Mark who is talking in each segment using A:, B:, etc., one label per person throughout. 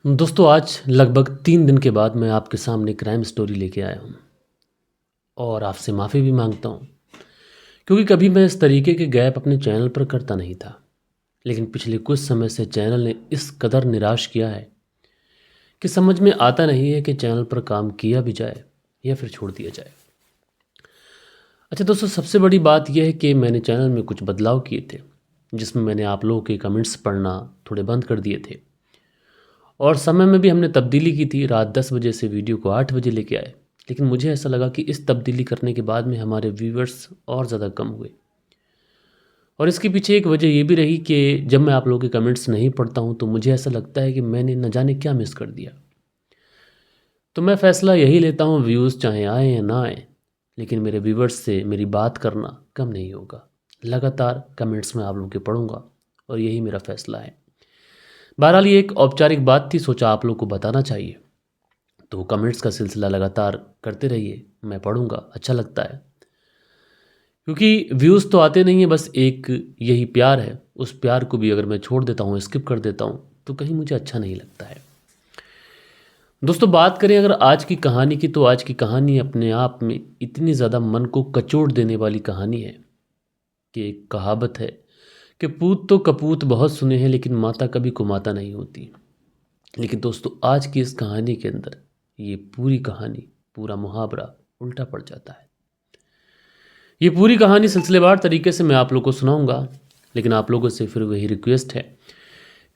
A: दोस्तों आज लगभग 3 दिन के बाद मैं आपके सामने क्राइम स्टोरी लेके आया हूँ और आपसे माफ़ी भी माँगता हूँ क्योंकि कभी मैं इस तरीके के गैप अपने चैनल पर करता नहीं था। लेकिन पिछले कुछ समय से चैनल ने इस कदर निराश किया है कि समझ में आता नहीं है कि चैनल पर काम किया भी जाए या फिर छोड़ दिया जाए। अच्छा दोस्तों, सबसे बड़ी बात यह है कि मैंने चैनल में कुछ बदलाव किए थे जिसमें मैंने आप लोगों के कमेंट्स पढ़ना थोड़े बंद कर दिए थे और समय में भी हमने तब्दीली की थी। रात 10 बजे से वीडियो को 8 बजे लेके आए। लेकिन मुझे ऐसा लगा कि इस तब्दीली करने के बाद में हमारे व्यूवर्स और ज़्यादा कम हुए और इसके पीछे एक वजह ये भी रही कि जब मैं आप लोगों के कमेंट्स नहीं पढ़ता हूँ तो मुझे ऐसा लगता है कि मैंने न जाने क्या मिस कर दिया। तो मैं फ़ैसला यही लेता हूँ, व्यूज़ चाहे आए या ना आए, लेकिन मेरे व्यूवर्स से मेरी बात करना कम नहीं होगा। लगातार कमेंट्स में आप लोगों के पढ़ूंगा और यही मेरा फ़ैसला है। बहरहाल ये एक औपचारिक बात थी, सोचा आप लोग को बताना चाहिए। तो कमेंट्स का सिलसिला लगातार करते रहिए, मैं पढ़ूंगा, अच्छा लगता है क्योंकि व्यूज़ तो आते नहीं हैं। बस एक यही प्यार है, उस प्यार को भी अगर मैं छोड़ देता हूँ, स्किप कर देता हूँ तो कहीं मुझे अच्छा नहीं लगता है। दोस्तों बात करें अगर आज की कहानी की, तो आज की कहानी अपने आप में इतनी ज़्यादा मन को कचोट देने वाली कहानी है कि एक कहावत है कि पूत तो कपूत बहुत सुने हैं लेकिन माता कभी कुमाता नहीं होती। लेकिन दोस्तों आज की इस कहानी के अंदर ये पूरी कहानी, पूरा मुहावरा उल्टा पड़ जाता है। ये पूरी कहानी सिलसिलेवार तरीके से मैं आप लोग को सुनाऊंगा, लेकिन आप लोगों से फिर वही रिक्वेस्ट है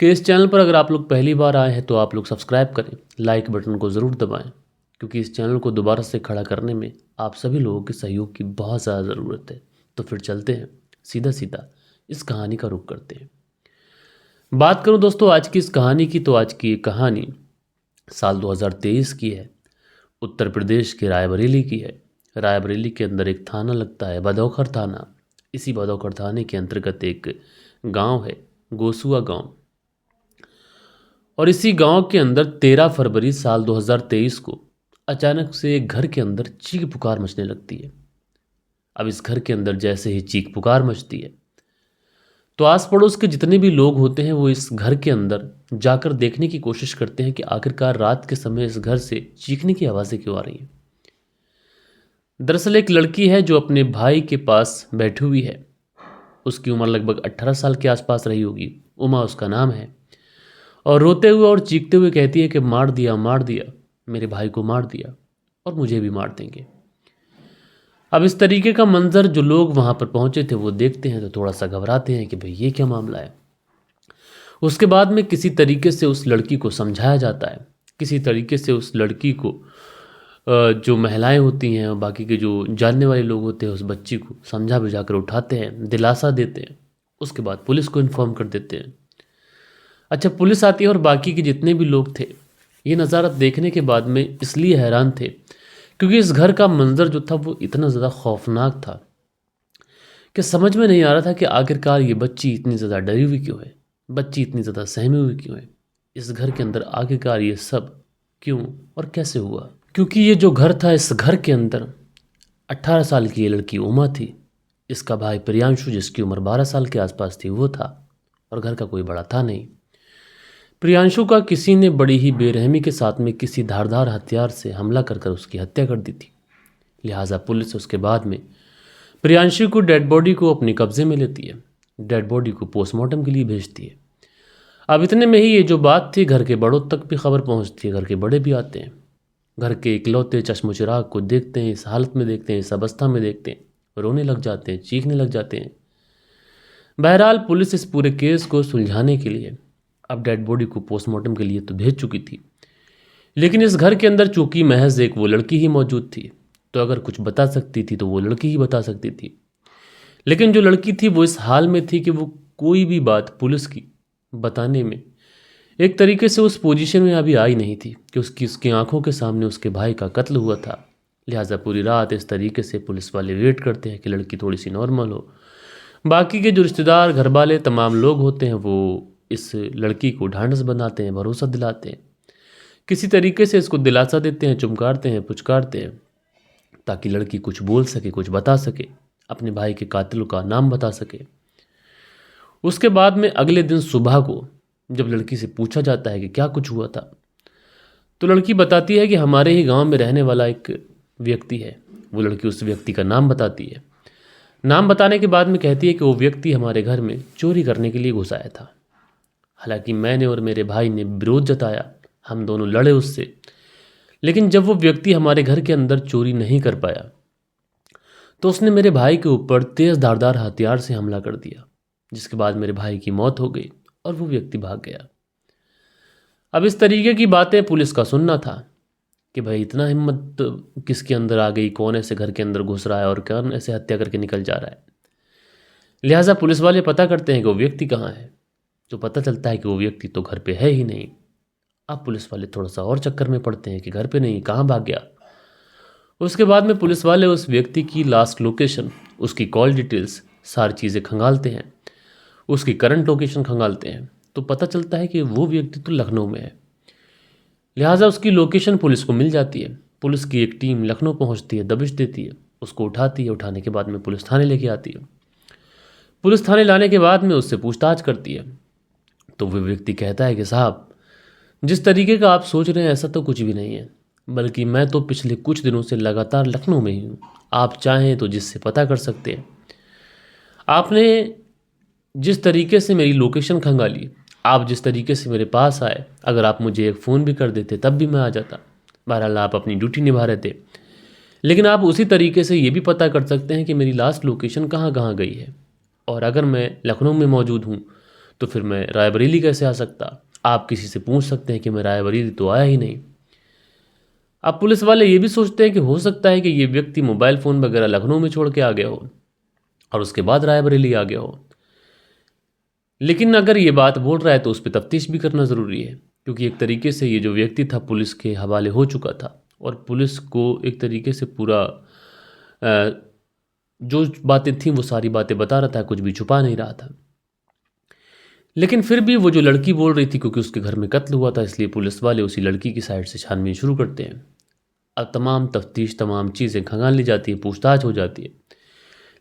A: कि इस चैनल पर अगर आप लोग पहली बार आए हैं तो आप लोग सब्सक्राइब करें, लाइक बटन को ज़रूर दबाएं क्योंकि इस चैनल को दोबारा से खड़ा करने में आप सभी लोगों के सहयोग की बहुत ज़्यादा ज़रूरत है। तो फिर चलते हैं, सीधा सीधा इस कहानी का रुख करते हैं। बात करूं दोस्तों आज की इस कहानी की, तो आज की ये कहानी साल 2023 की है। उत्तर प्रदेश के रायबरेली की है। रायबरेली के अंदर एक थाना लगता है, बदौखर थाना। इसी बदौखर थाने के अंतर्गत एक गांव है, गोसुआ गांव। और इसी गांव के अंदर 13 फरवरी साल 2023 को अचानक से एक घर के अंदर चीख पुकार मचने लगती है। अब इस घर के अंदर जैसे ही चीख पुकार मचती है तो आस पड़ोस के जितने भी लोग होते हैं वो इस घर के अंदर जाकर देखने की कोशिश करते हैं कि आखिरकार रात के समय इस घर से चीखने की आवाज़ें क्यों आ रही हैं। दरअसल एक लड़की है जो अपने भाई के पास बैठी हुई है। उसकी उम्र लगभग 18 साल के आसपास रही होगी। उमा उसका नाम है। और रोते हुए और चीखते हुए कहती है कि मार दिया, मेरे भाई को मार दिया और मुझे भी मार देंगे। अब इस तरीके का मंजर जो लोग वहाँ पर पहुँचे थे वो देखते हैं तो थोड़ा सा घबराते हैं कि भाई ये क्या मामला है। उसके बाद में किसी तरीके से उस लड़की को समझाया जाता है। किसी तरीके से उस लड़की को जो महिलाएं होती हैं और बाकी के जो जानने वाले लोग होते हैं उस बच्ची को समझा बुझा कर उठाते हैं, दिलासा देते हैं। उसके बाद पुलिस को इन्फॉर्म कर देते हैं। अच्छा, पुलिस आती है और बाकी के जितने भी लोग थे ये नज़ारा देखने के बाद में इसलिए हैरान थे क्योंकि इस घर का मंजर जो था वो इतना ज़्यादा खौफनाक था कि समझ में नहीं आ रहा था कि आखिरकार ये बच्ची इतनी ज़्यादा डरी हुई क्यों है, बच्ची इतनी ज़्यादा सहमी हुई क्यों है। इस घर के अंदर आखिरकार ये सब क्यों और कैसे हुआ। क्योंकि ये जो घर था, इस घर के अंदर 18 साल की ये लड़की उमा थी। इसका भाई प्रियांशु जिसकी उम्र 12 साल के आसपास थी वो था। और घर का कोई बड़ा था नहीं। प्रियांशु का किसी ने बड़ी ही बेरहमी के साथ में किसी धारदार हथियार से हमला कर कर उसकी हत्या कर दी थी। लिहाजा पुलिस उसके बाद में प्रियांशु को डेड बॉडी को अपने कब्जे में लेती है। डेड बॉडी को पोस्टमार्टम के लिए भेजती है। अब इतने में ही ये जो बात थी घर के बड़ों तक भी खबर पहुंचती है। घर के बड़े भी आते हैं, घर के इकलौते चश्मो चिराग को देखते हैं, इस हालत में देखते हैं, इस अवस्था में देखते हैं, रोने लग जाते हैं, चीखने लग जाते हैं। बहरहाल पुलिस इस पूरे केस को सुलझाने के लिए अब डेड बॉडी को पोस्टमार्टम के लिए तो भेज चुकी थी, लेकिन इस घर के अंदर चूंकि महज एक वो लड़की ही मौजूद थी तो अगर कुछ बता सकती थी तो वो लड़की ही बता सकती थी। लेकिन जो लड़की थी वो इस हाल में थी कि वो कोई भी बात पुलिस की बताने में एक तरीके से उस पोजीशन में अभी आई नहीं थी कि उसकी आंखों के सामने उसके भाई का कत्ल हुआ था। लिहाजा पूरी रात इस तरीके से पुलिस वाले वेट करते हैं कि लड़की थोड़ी सी नॉर्मल हो। बाकी के जो रिश्तेदार, घर वाले, तमाम लोग होते हैं वो इस लड़की को ढांढस बनाते हैं, भरोसा दिलाते हैं, किसी तरीके से इसको दिलासा देते हैं, चुमकारते हैं, पुचकारते हैं ताकि लड़की कुछ बोल सके, कुछ बता सके, अपने भाई के कातिलों का नाम बता सके। उसके बाद में अगले दिन सुबह को जब लड़की से पूछा जाता है कि क्या कुछ हुआ था, तो लड़की बताती है कि हमारे ही गांव में रहने वाला एक व्यक्ति है। वो लड़की उस व्यक्ति का नाम बताती है। नाम बताने के बाद में कहती है कि वो व्यक्ति हमारे घर में चोरी करने के लिए घुस आया था। हालांकि मैंने और मेरे भाई ने विरोध जताया, हम दोनों लड़े उससे, लेकिन जब वो व्यक्ति हमारे घर के अंदर चोरी नहीं कर पाया तो उसने मेरे भाई के ऊपर तेज धारदार हथियार से हमला कर दिया, जिसके बाद मेरे भाई की मौत हो गई और वो व्यक्ति भाग गया। अब इस तरीके की बातें पुलिस का सुनना था कि भाई इतना हिम्मत किसके अंदर आ गई, कौन ऐसे घर के अंदर घुस रहा है और कौन ऐसे हत्या करके निकल जा रहा है। लिहाजा पुलिस वाले पता करते हैं कि वो व्यक्ति कहाँ है। जो पता चलता है कि वो व्यक्ति तो घर पे है ही नहीं। अब पुलिस वाले थोड़ा सा और चक्कर में पड़ते हैं कि घर पे नहीं, कहाँ भाग गया। उसके बाद में पुलिस वाले उस व्यक्ति की लास्ट लोकेशन, उसकी कॉल डिटेल्स, सारी चीज़ें खंगालते हैं, उसकी करंट लोकेशन खंगालते हैं, तो पता चलता है कि वो व्यक्ति तो लखनऊ में है। लिहाजा उसकी लोकेशन पुलिस को मिल जाती है। पुलिस की एक टीम लखनऊ पहुंचती है, दबिश देती है, उसको उठाती है। उठाने के बाद में पुलिस थाने लेके आती है। पुलिस थाने लाने के बाद में उससे पूछताछ करती है। तो वो व्यक्ति कहता है कि साहब, जिस तरीके का आप सोच रहे हैं ऐसा तो कुछ भी नहीं है, बल्कि मैं तो पिछले कुछ दिनों से लगातार लखनऊ में ही हूँ। आप चाहें तो जिससे पता कर सकते हैं। आपने जिस तरीके से मेरी लोकेशन खंगाली, आप जिस तरीके से मेरे पास आए, अगर आप मुझे एक फ़ोन भी कर देते तब भी मैं आ जाता। बहरहाल आप अपनी ड्यूटी निभा रहे थे, लेकिन आप उसी तरीके से ये भी पता कर सकते हैं कि मेरी लास्ट लोकेशन कहाँ कहाँ गई है। और अगर मैं लखनऊ में मौजूद हूँ तो फिर मैं रायबरेली कैसे आ सकता। आप किसी से पूछ सकते हैं कि मैं रायबरेली तो आया ही नहीं। अब पुलिस वाले ये भी सोचते हैं कि हो सकता है कि ये व्यक्ति मोबाइल फ़ोन वगैरह लखनऊ में छोड़ के आ गया हो और उसके बाद रायबरेली आ गया हो। लेकिन अगर ये बात बोल रहा है तो उस पर तफ्तीश भी करना ज़रूरी है, क्योंकि एक तरीके से ये जो व्यक्ति था पुलिस के हवाले हो चुका था और पुलिस को एक तरीके से पूरा जो बातें थीं वो सारी बातें बता रहा था, कुछ भी छुपा नहीं रहा था। लेकिन फिर भी वो जो लड़की बोल रही थी, क्योंकि उसके घर में कत्ल हुआ था, इसलिए पुलिस वाले उसी लड़की की साइड से छानबीन शुरू करते हैं। अब तमाम तफ्तीश, तमाम चीज़ें खंगाल ली जाती है, पूछताछ हो जाती है।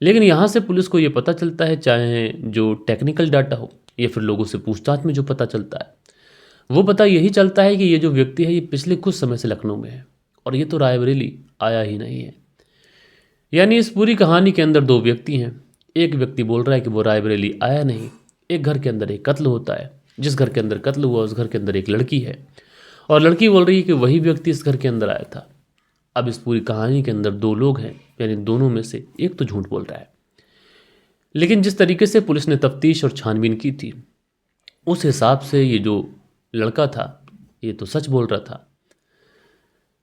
A: लेकिन यहाँ से पुलिस को ये पता चलता है, चाहे जो टेक्निकल डाटा हो या फिर लोगों से पूछताछ में जो पता चलता है, वो पता यही चलता है कि ये जो व्यक्ति है ये पिछले कुछ समय से लखनऊ में है और ये तो रायबरेली आया ही नहीं है। यानी इस पूरी कहानी के अंदर दो व्यक्ति हैं। एक व्यक्ति बोल रहा है कि वो रायबरेली आया नहीं। एक घर के अंदर एक कत्ल होता है, जिस घर के अंदर कत्ल हुआ उस घर के अंदर एक लड़की है और लड़की बोल रही है कि वही व्यक्ति इस घर के अंदर आया था। अब इस पूरी कहानी के अंदर दो लोग हैं, यानी दोनों में से एक तो झूठ बोल रहा है। लेकिन जिस तरीके से पुलिस ने तफ्तीश और छानबीन की थी, उस हिसाब से ये जो लड़का था ये तो सच बोल रहा था।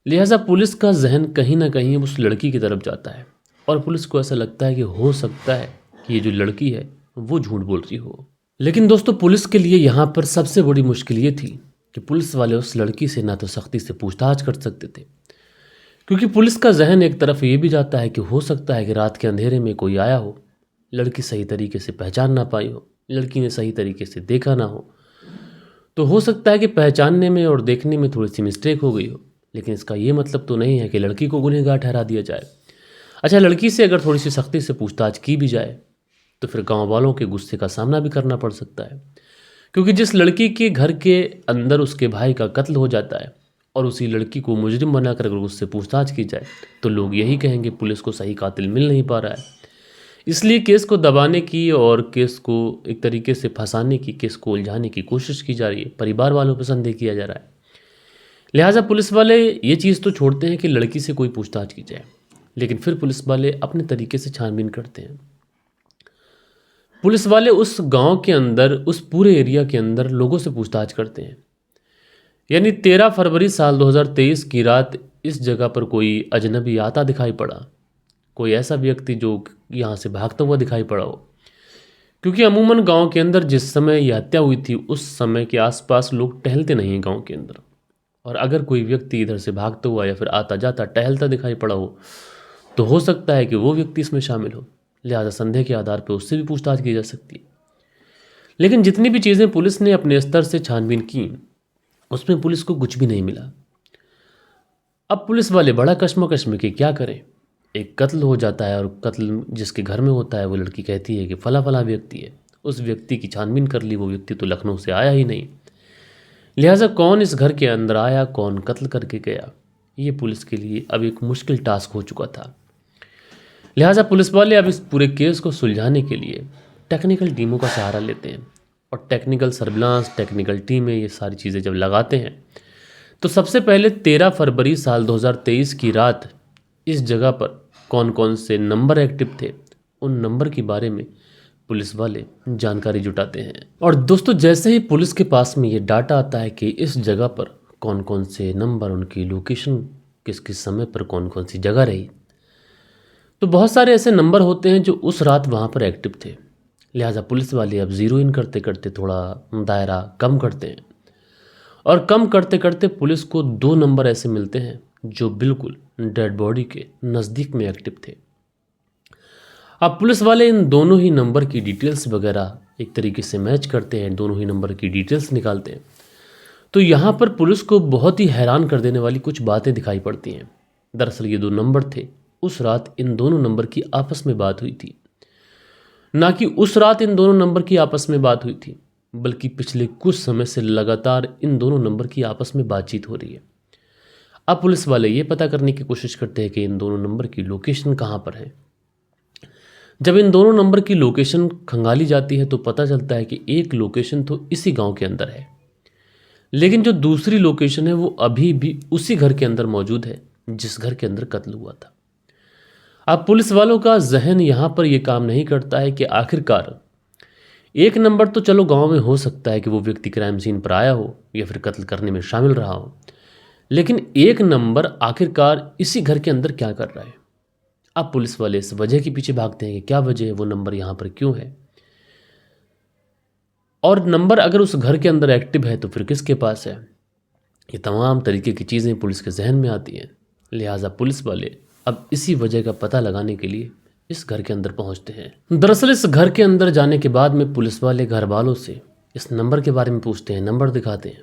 A: लिहाजा पुलिस का जहन कहीं ना कहीं उस लड़की की तरफ जाता है और पुलिस को ऐसा लगता है कि हो सकता है कि ये जो लड़की है वो झूठ बोल रही हो। लेकिन दोस्तों, पुलिस के लिए यहाँ पर सबसे बड़ी मुश्किल ये थी कि पुलिस वाले उस लड़की से ना तो सख्ती से पूछताछ कर सकते थे, क्योंकि पुलिस का जहन एक तरफ ये भी जाता है कि हो सकता है कि रात के अंधेरे में कोई आया हो, लड़की सही तरीके से पहचान ना पाई हो, लड़की ने सही तरीके से देखा ना हो, तो हो सकता है कि पहचानने में और देखने में थोड़ी सी मिस्टेक हो गई हो। लेकिन इसका ये मतलब तो नहीं है कि लड़की को गुनहगार ठहरा दिया जाए। अच्छा, लड़की से अगर थोड़ी सी सख्ती से पूछताछ की भी जाए तो फिर गांव वालों के गुस्से का सामना भी करना पड़ सकता है, क्योंकि जिस लड़की के घर के अंदर उसके भाई का कत्ल हो जाता है और उसी लड़की को मुजरिम बनाकर अगर उससे पूछताछ की जाए तो लोग यही कहेंगे पुलिस को सही कातिल मिल नहीं पा रहा है, इसलिए केस को दबाने की और केस को एक तरीके से फंसाने की, केस को उलझाने की कोशिश की जा रही है, परिवार वालों पर संदेह किया जा रहा है। लिहाजा पुलिस वाले ये चीज़ तो छोड़ते हैं कि लड़की से कोई पूछताछ की जाए, लेकिन फिर पुलिस वाले अपने तरीके से छानबीन करते हैं। पुलिस वाले उस गांव के अंदर, उस पूरे एरिया के अंदर लोगों से पूछताछ करते हैं। यानी 13 फरवरी साल 2023 की रात इस जगह पर कोई अजनबी आता दिखाई पड़ा, कोई ऐसा व्यक्ति जो यहाँ से भागता हुआ दिखाई पड़ा हो, क्योंकि अमूमन गांव के अंदर जिस समय यह हत्या हुई थी उस समय के आसपास लोग टहलते नहीं हैं गांव के अंदर, और अगर कोई व्यक्ति इधर से भागता हुआ या फिर आता जाता टहलता दिखाई पड़ा हो तो हो सकता है कि वो व्यक्ति इसमें शामिल हो। लिहाजा संदेह के आधार पर उससे भी पूछताछ की जा सकती है। लेकिन जितनी भी चीज़ें पुलिस ने अपने स्तर से छानबीन की उसमें पुलिस को कुछ भी नहीं मिला। अब पुलिस वाले बड़ा कश्मकश में कि क्या करें। एक कत्ल हो जाता है और कत्ल जिसके घर में होता है वो लड़की कहती है कि फला फला व्यक्ति है, उस व्यक्ति की छानबीन कर ली। वो व्यक्ति तो लखनऊ से आया ही नहीं। लिहाजा कौन इस घर के अंदर आया, कौन कत्ल करके गया, ये पुलिस के लिए अब एक मुश्किल टास्क हो चुका था। लिहाजा पुलिस वाले अब इस पूरे केस को सुलझाने के लिए टेक्निकल टीमों का सहारा लेते हैं और टेक्निकल सर्विलांस, टेक्निकल टीमें, ये सारी चीज़ें जब लगाते हैं तो सबसे पहले 13 फरवरी साल 2023 की रात इस जगह पर कौन कौन से नंबर एक्टिव थे, उन नंबर के बारे में पुलिस वाले जानकारी जुटाते हैं। और दोस्तों, जैसे ही पुलिस के पास में ये डाटा आता है कि इस जगह पर कौन कौन से नंबर, उनकी लोकेशन किस किस समय पर कौन कौन सी जगह रही, तो बहुत सारे ऐसे नंबर होते हैं जो उस रात वहाँ पर एक्टिव थे। लिहाजा पुलिस वाले अब ज़ीरो इन करते करते थोड़ा दायरा कम करते हैं और कम करते करते पुलिस को 2 नंबर ऐसे मिलते हैं जो बिल्कुल डेड बॉडी के नज़दीक में एक्टिव थे। अब पुलिस वाले इन दोनों ही नंबर की डिटेल्स वगैरह एक तरीके से मैच करते हैं, दोनों ही नंबर की डिटेल्स निकालते हैं। तो यहाँ पर पुलिस को बहुत ही हैरान कर देने वाली कुछ बातें दिखाई पड़ती हैं। दरअसल ये 2 नंबर थे, उस रात इन दोनों नंबर की आपस में बात हुई थी। ना कि उस रात इन दोनों नंबर की आपस में बात हुई थी, बल्कि पिछले कुछ समय से लगातार इन दोनों नंबर की आपस में बातचीत हो रही है। अब पुलिस वाले ये पता करने की कोशिश करते हैं कि इन दोनों नंबर की लोकेशन कहाँ पर है। जब इन दोनों नंबर की लोकेशन खंगाली जाती है तो पता चलता है कि एक लोकेशन तो इसी गांव के अंदर है, लेकिन जो दूसरी लोकेशन है वो अभी भी उसी घर के अंदर मौजूद है जिस घर के अंदर कत्ल हुआ था। अब पुलिस वालों का जहन यहाँ पर यह काम नहीं करता है कि आखिरकार एक नंबर तो चलो गांव में हो सकता है कि वो व्यक्ति क्राइम सीन पर आया हो या फिर कत्ल करने में शामिल रहा हो, लेकिन एक नंबर आखिरकार इसी घर के अंदर क्या कर रहा है। अब पुलिस वाले इस वजह के पीछे भागते हैं कि क्या वजह है, वो नंबर यहाँ पर क्यों है, और नंबर अगर उस घर के अंदर एक्टिव है तो फिर किसके पास है। ये तमाम तरीके की चीज़ें पुलिस के जहन में आती हैं। लिहाजा पुलिस वाले अब इसी वजह का पता लगाने के लिए इस घर के अंदर पहुंचते हैं। दरअसल इस घर के अंदर जाने के बाद में पुलिस वाले घर वालों से इस नंबर के बारे में पूछते हैं, नंबर दिखाते हैं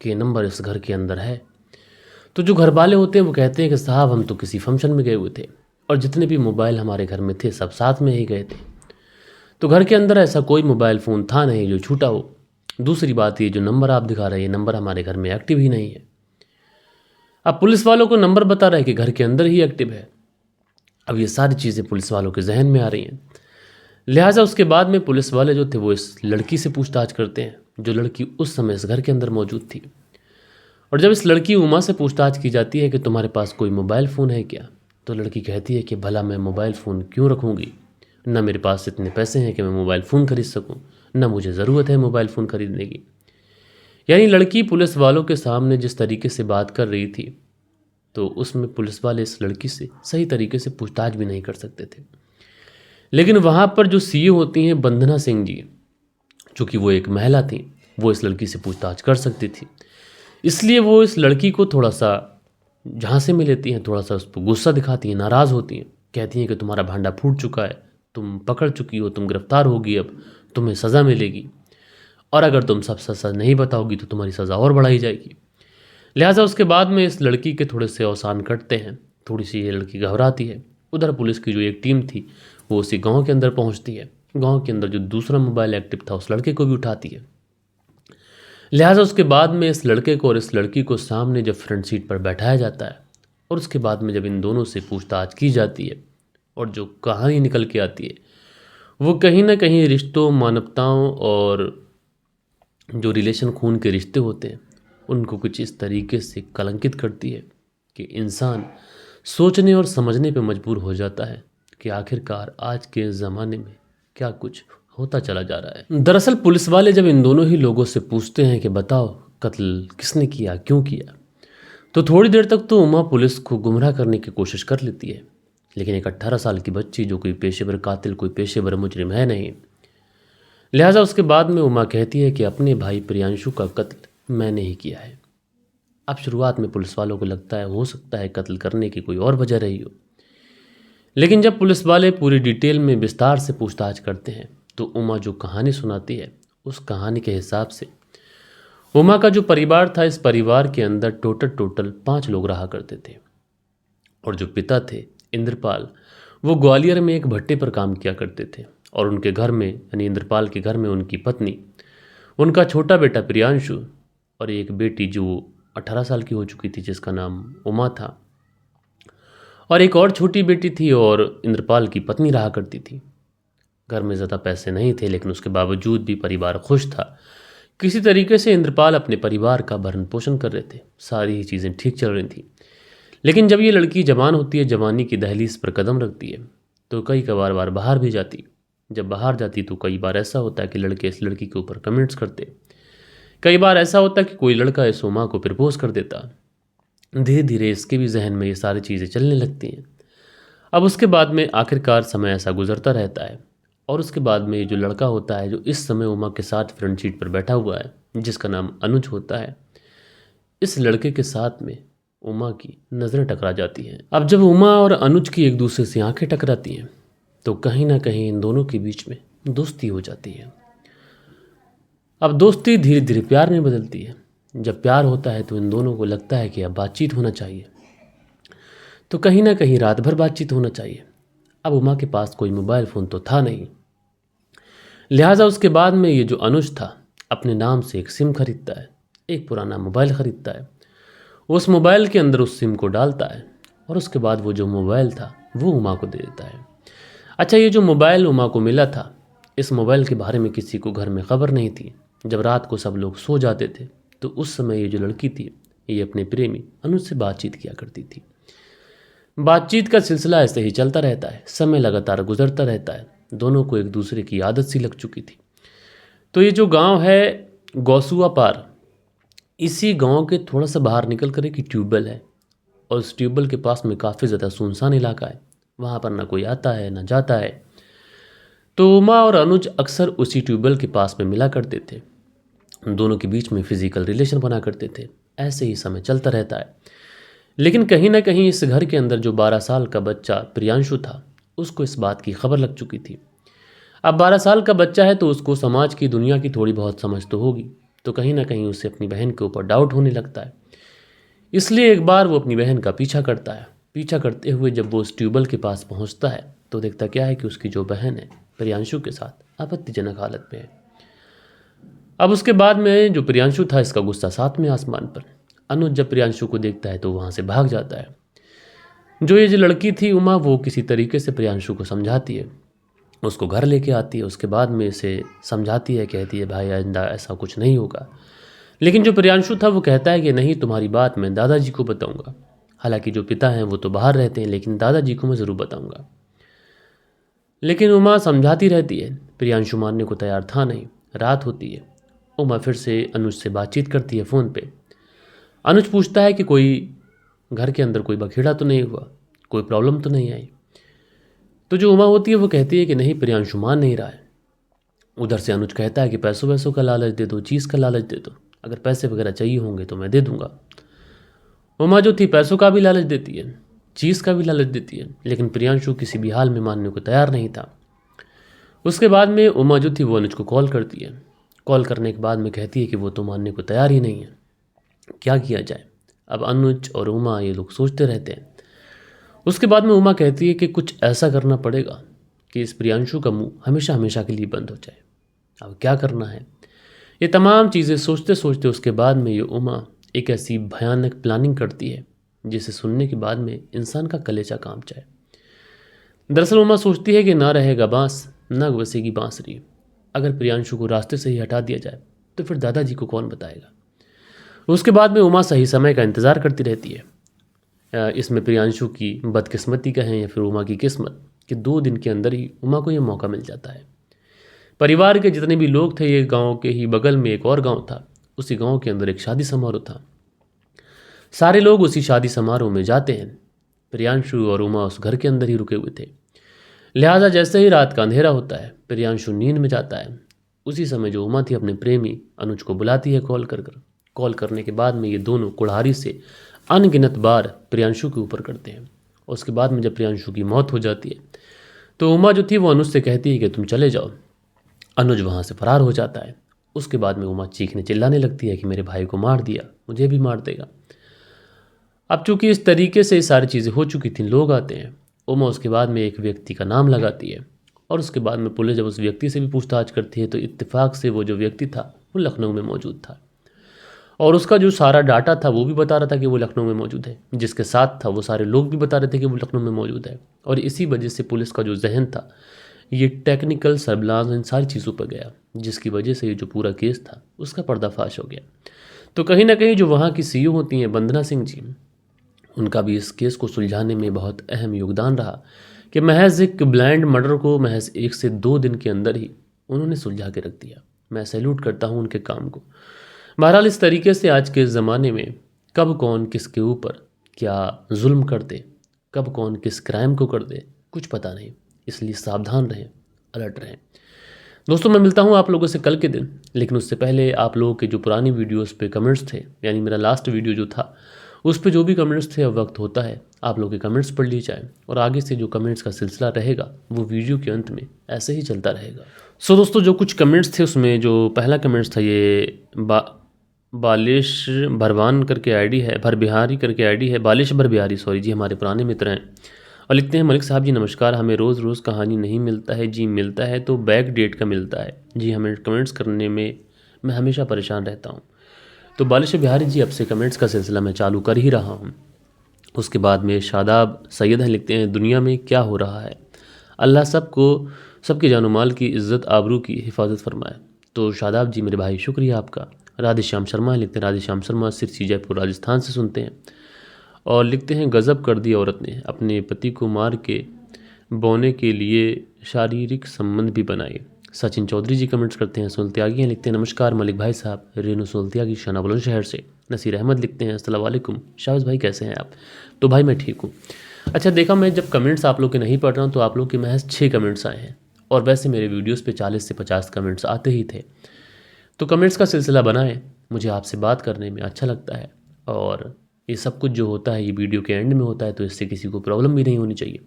A: कि ये नंबर इस घर के अंदर है। तो जो घर वाले होते हैं वो कहते हैं कि साहब हम तो किसी फंक्शन में गए हुए थे और जितने भी मोबाइल हमारे घर में थे सब साथ में ही गए थे, तो घर के अंदर ऐसा कोई मोबाइल फ़ोन था नहीं जो छूटा हो। दूसरी बात, ये जो नंबर आप दिखा रहे हैं, ये नंबर हमारे घर में एक्टिव ही नहीं है। अब पुलिस वालों को नंबर बता रहा है कि घर के अंदर ही एक्टिव है। अब ये सारी चीज़ें पुलिस वालों के जहन में आ रही हैं। लिहाजा उसके बाद में पुलिस वाले जो थे वो इस लड़की से पूछताछ करते हैं, जो लड़की उस समय इस घर के अंदर मौजूद थी। और जब इस लड़की उमा से पूछताछ की जाती है कि तुम्हारे पास कोई मोबाइल फ़ोन है क्या, तो लड़की कहती है कि भला मैं मोबाइल फ़ोन क्यों रखूँगी, न मेरे पास इतने पैसे हैं कि मैं मोबाइल फ़ोन खरीद सकूँ, न मुझे ज़रूरत है मोबाइल फ़ोन खरीदने की। यानी लड़की पुलिस वालों के सामने जिस तरीके से बात कर रही थी तो उसमें पुलिस वाले इस लड़की से सही तरीके से पूछताछ भी नहीं कर सकते थे। लेकिन वहाँ पर जो सीईओ होती हैं वंदना सिंह जी, चूँकि वो एक महिला थी, वो इस लड़की से पूछताछ कर सकती थी, इसलिए वो इस लड़की को थोड़ा सा झांसे में लेती हैं, थोड़ा सा उस पर गुस्सा दिखाती हैं, नाराज़ होती हैं, कहती हैं कि तुम्हारा भांडा फूट चुका है, तुम पकड़ चुकी हो, तुम गिरफ्तार होगी, अब तुम्हें सज़ा मिलेगी, और अगर तुम सब सज़ा नहीं बताओगी तो तुम्हारी सज़ा और बढ़ाई जाएगी। लिहाजा उसके बाद में इस लड़की के थोड़े से अवसान कटते हैं, थोड़ी सी ये लड़की घबराती है। उधर पुलिस की जो एक टीम थी वो उसी गांव के अंदर पहुंचती है। गांव के अंदर जो दूसरा मोबाइल एक्टिव था उस लड़के को भी उठाती है। लिहाजा उसके बाद में इस लड़के को और इस लड़की को सामने जब फ्रंट सीट पर बैठाया जाता है और उसके बाद में जब इन दोनों से पूछताछ की जाती है और जो कहानी निकल के आती है वो कहीं ना कहीं रिश्तों, मानवताओं और जो रिलेशन खून के रिश्ते होते हैं उनको कुछ इस तरीके से कलंकित करती है कि इंसान सोचने और समझने पे मजबूर हो जाता है कि आखिरकार आज के ज़माने में क्या कुछ होता चला जा रहा है। दरअसल पुलिस वाले जब इन दोनों ही लोगों से पूछते हैं कि बताओ कत्ल किसने किया, क्यों किया, तो थोड़ी देर तक तो उमा पुलिस को गुमराह करने की कोशिश कर लेती है, लेकिन एक 18 साल की बच्ची जो कोई पेशेवर कातिल, कोई पेशेवर मुजरिम है नहीं। लिहाजा उसके बाद में उमा कहती है कि अपने भाई प्रियांशु का कत्ल मैंने ही किया है। अब शुरुआत में पुलिस वालों को लगता है हो सकता है कत्ल करने की कोई और वजह रही हो, लेकिन जब पुलिस वाले पूरी डिटेल में विस्तार से पूछताछ करते हैं तो उमा जो कहानी सुनाती है उस कहानी के हिसाब से उमा का जो परिवार था, इस परिवार के अंदर टोटल 5 लोग रहा करते थे और जो पिता थे इंद्रपाल, वो ग्वालियर में एक भट्टे पर काम किया करते थे और उनके घर में यानी इंद्रपाल के घर में उनकी पत्नी, उनका छोटा बेटा प्रियांशु और एक बेटी जो 18 साल की हो चुकी थी जिसका नाम उमा था, और एक और छोटी बेटी थी और इंद्रपाल की पत्नी रहा करती थी। घर में ज़्यादा पैसे नहीं थे लेकिन उसके बावजूद भी परिवार खुश था। किसी तरीके से इंद्रपाल अपने परिवार का भरण पोषण कर रहे थे, सारी ही चीज़ें ठीक चल रही थी। लेकिन जब ये लड़की जवान होती है, जवानी की दहलीज पर कदम रखती है, तो कई बार बाहर भी जाती। जब बाहर जाती तो कई बार ऐसा होता है कि लड़के इस लड़की के ऊपर कमेंट्स करते, कई बार ऐसा होता है कि कोई लड़का इस उमा को प्रपोज कर देता। धीरे धीरे इसके भी जहन में ये सारी चीज़ें चलने लगती हैं। अब उसके बाद में आखिरकार समय ऐसा गुजरता रहता है और उसके बाद में ये जो लड़का होता है जो इस समय उमा के साथ फ्रंट सीट पर बैठा हुआ है, जिसका नाम अनुज होता है, इस लड़के के साथ में उमा की नज़रें टकरा जाती हैं। अब जब उमा और अनुज की एक दूसरे से आंखें टकराती हैं तो कहीं ना कहीं इन दोनों के बीच में दोस्ती हो जाती है। अब दोस्ती धीरे धीरे प्यार में बदलती है। जब प्यार होता है तो इन दोनों को लगता है कि अब बातचीत होना चाहिए, तो कहीं ना कहीं रात भर बातचीत होना चाहिए। अब उमा के पास कोई मोबाइल फ़ोन तो था नहीं, लिहाजा उसके बाद में ये जो अनुज था अपने नाम से एक सिम खरीदता है, एक पुराना मोबाइल ख़रीदता है। उस मोबाइल के अंदर उस सिम को डालता है और उसके बाद वो जो मोबाइल था वो उमा को दे देता है। अच्छा, ये जो मोबाइल उमा को मिला था, इस मोबाइल के बारे में किसी को घर में खबर नहीं थी। जब रात को सब लोग सो जाते थे तो उस समय ये जो लड़की थी ये अपने प्रेमी अनुज से बातचीत किया करती थी। बातचीत का सिलसिला ऐसे ही चलता रहता है, समय लगातार गुजरता रहता है। दोनों को एक दूसरे की आदत सी लग चुकी थी। तो ये जो गांव है गौसुआ पार, इसी गांव के थोड़ा सा बाहर निकल कर एक ट्यूबवेल है और उस ट्यूबवेल के पास में काफ़ी ज़्यादा सुनसान इलाका है। वहाँ पर ना कोई आता है ना जाता है। तो उमा और अनुज अक्सर उसी ट्यूबवेल के पास में मिला करते थे, दोनों के बीच में फिजिकल रिलेशन बना करते थे। ऐसे ही समय चलता रहता है। लेकिन कहीं ना कहीं इस घर के अंदर जो 12 साल का बच्चा प्रियांशु था उसको इस बात की खबर लग चुकी थी। अब 12 साल का बच्चा है तो उसको समाज की, दुनिया की थोड़ी बहुत समझ तो होगी, तो कहीं ना कहीं उसे अपनी बहन के ऊपर डाउट होने लगता है। इसलिए एक बार वो अपनी बहन का पीछा करता है। पीछा करते हुए जब वो उस ट्यूबवेल के पास पहुंचता है तो देखता क्या है कि उसकी जो बहन है प्रियांशु के साथ आपत्तिजनक हालत में है। अब उसके बाद में जो प्रियांशु था इसका गुस्सा साथ में आसमान पर। अनुज जब प्रियांशु को देखता है तो वहाँ से भाग जाता है। जो ये जो लड़की थी उमा, वो किसी तरीके से प्रियांशु को समझाती है, उसको घर लेके आती है। उसके बाद में इसे समझाती है, कहती है भाई आइंदा ऐसा कुछ नहीं होगा। लेकिन जो प्रियांशु था वो कहता है कि नहीं, तुम्हारी बात मैं दादाजी को बताऊंगा। हालांकि जो पिता हैं वो तो बाहर रहते हैं, लेकिन दादाजी को मैं ज़रूर बताऊंगा। लेकिन उमा समझाती रहती है, प्रियांशु मानने को तैयार था नहीं। रात होती है, उमा फिर से अनुज से बातचीत करती है फ़ोन पे। अनुज पूछता है कि कोई घर के अंदर कोई बखेड़ा तो नहीं हुआ, कोई प्रॉब्लम तो नहीं आई। तो जो उमा होती है वो कहती है कि नहीं, प्रियांशु मान नहीं रहा है। उधर से अनुज कहता है कि पैसों वैसों का लालच दे दो, चीज़ का लालच दे दो, अगर पैसे वगैरह चाहिए होंगे तो मैं दे दूंगा। उमा जो थी पैसों का भी लालच देती है, चीज़ का भी लालच देती है, लेकिन प्रियांशु किसी भी हाल में मानने को तैयार नहीं था। उसके बाद में उमा जो थी वो अनुज को कॉल करती है। कॉल करने के बाद में कहती है कि वो तो मानने को तैयार ही नहीं है, क्या किया जाए। अब अनुज और उमा ये लोग सोचते रहते हैं। उसके बाद में उमा कहती है कि कुछ ऐसा करना पड़ेगा कि इस प्रियांशु का मुंह हमेशा हमेशा के लिए बंद हो जाए। अब क्या करना है, ये तमाम चीज़ें सोचते सोचते उसके बाद में ये उमा एक ऐसी भयानक प्लानिंग करती है जिसे सुनने के बाद में इंसान का कलेजा कांप जाए। दरअसल उमा सोचती है कि ना रहेगा बांस ना बसेगी बांसुरी। अगर प्रियांशु को रास्ते से ही हटा दिया जाए तो फिर दादाजी को कौन बताएगा। उसके बाद में उमा सही समय का इंतज़ार करती रहती है। इसमें प्रियांशु की बदकिस्मती कहें या फिर उमा की किस्मत कि 2 दिन के अंदर ही उमा को ये मौका मिल जाता है। परिवार के जितने भी लोग थे, ये गांव के ही बगल में एक और गांव था, उसी गांव के अंदर एक शादी समारोह था। सारे लोग उसी शादी समारोह में जाते हैं। प्रियांशु और उमा उस घर के अंदर ही रुके हुए थे। लिहाजा जैसे ही रात का अंधेरा होता है प्रियांशु नींद में जाता है। उसी समय जो उमा थी अपने प्रेमी अनुज को बुलाती है कॉल करने के बाद में ये दोनों कुल्हाड़ी से अनगिनत बार प्रियांशु के ऊपर करते हैं। उसके बाद में जब प्रियांशु की मौत हो जाती है तो उमा जो थी वो अनुज से कहती है कि तुम चले जाओ। अनुज वहाँ से फरार हो जाता है। उसके बाद में उमा चीखने चिल्लाने लगती है कि मेरे भाई को मार दिया, मुझे भी मार देगा। अब चूंकि इस तरीके से सारी चीज़ें हो चुकी थी, लोग आते हैं। उमा उसके बाद में एक व्यक्ति का नाम लगाती है और उसके बाद में पुलिस जब उस व्यक्ति से भी पूछताछ करती है तो इत्तेफाक से वो जो व्यक्ति था वो लखनऊ में मौजूद था, और उसका जो सारा डाटा था वो भी बता रहा था कि वो लखनऊ में मौजूद है, जिसके साथ था वो सारे लोग भी बता रहे थे कि वो लखनऊ में मौजूद है। और इसी वजह से पुलिस का जो जहन था ये टेक्निकल सर्विलांस इन सारी चीज़ों पर गया, जिसकी वजह से ये जो पूरा केस था उसका पर्दाफाश हो गया। तो कहीं ना कहीं जो वहाँ की सीईओ होती हैं वंदना सिंह जी, उनका भी इस केस को सुलझाने में बहुत अहम योगदान रहा कि महज एक ब्लाइंड मर्डर को महज 1 से 2 दिन के अंदर ही उन्होंने सुलझा के रख दिया। मैं सैल्यूट करता हूँ उनके काम को। बहरहाल इस तरीके से आज के ज़माने में कब कौन किसके ऊपर क्या जुल्म कर दे, कब कौन किस क्राइम को कर दे, कुछ पता नहीं, इसलिए सावधान रहें, अलर्ट रहें। दोस्तों मैं मिलता हूँ आप लोगों से कल के दिन, लेकिन उससे पहले आप लोगों के जो पुरानी वीडियोस पे कमेंट्स थे, यानी मेरा लास्ट वीडियो जो था उस पे जो भी कमेंट्स थे, अब वक्त होता है आप लोगों के कमेंट्स पढ़ लिए जाएँ, और आगे से जो कमेंट्स का सिलसिला रहेगा वो वीडियो के अंत में ऐसे ही चलता रहेगा। सो दोस्तों जो कुछ कमेंट्स थे उसमें जो पहला कमेंट्स था ये बालिश भरवान करके आईडी है, भर बिहारी करके आईडी है, बालिश भर बिहारी, सॉरी जी, हमारे पुराने मित्र हैं। और लिखते हैं, मलिक साहब जी नमस्कार, हमें रोज़ रोज़ कहानी नहीं मिलता है जी, मिलता है तो बैक डेट का मिलता है जी, हमें कमेंट्स करने में मैं हमेशा परेशान रहता हूँ। तो बालिश बिहारी जी अब से कमेंट्स का सिलसिला मैं चालू कर ही रहा हूँ। उसके बाद में शादाब सैयद हैं, लिखते हैं, दुनिया में क्या हो रहा है, अल्लाह सबको सबके जानो माल की इज़्ज़त आबरू की हिफाजत फरमाए। तो शादाब जी मेरे भाई शुक्रिया आपका। राधेश्याम शर्मा लिखते हैं, राधेश्याम शर्मा सिरसी जयपुर राजस्थान से सुनते हैं, और लिखते हैं, गज़ब कर दी औरत ने, अपने पति को मार के बोने के लिए शारीरिक संबंध भी बनाए। सचिन चौधरी जी कमेंट्स करते हैं, सुल्तियागी हैं, लिखते हैं, नमस्कार मलिक भाई साहब, रेनू सुल्तियागी शाना बुलंदशहर से। नसीर अहमद लिखते हैं, अस्सलाम वालेकुम शाहबाज भाई कैसे हैं आप। तो भाई मैं ठीक हूँ। अच्छा देखा, मैं जब कमेंट्स आप लोग के नहीं पढ़ रहा हूँ तो आप लोग के महज 6 कमेंट्स आए हैं, और वैसे मेरे वीडियोस पे 40 से 50 कमेंट्स आते ही थे। तो कमेंट्स का सिलसिला बनाएं, मुझे आपसे बात करने में अच्छा लगता है, और ये सब कुछ जो होता है ये वीडियो के एंड में होता है, तो इससे किसी को प्रॉब्लम भी नहीं होनी चाहिए।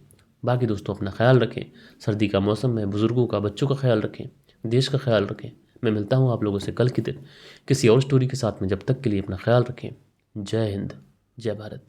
A: बाकी दोस्तों अपना ख्याल रखें, सर्दी का मौसम है, बुज़ुर्गों का, बच्चों का ख्याल रखें, देश का ख्याल रखें। मैं मिलता हूँ आप लोगों से कल की दिन किसी और स्टोरी के साथ में, जब तक के लिए अपना ख्याल रखें। जय हिंद, जय भारत।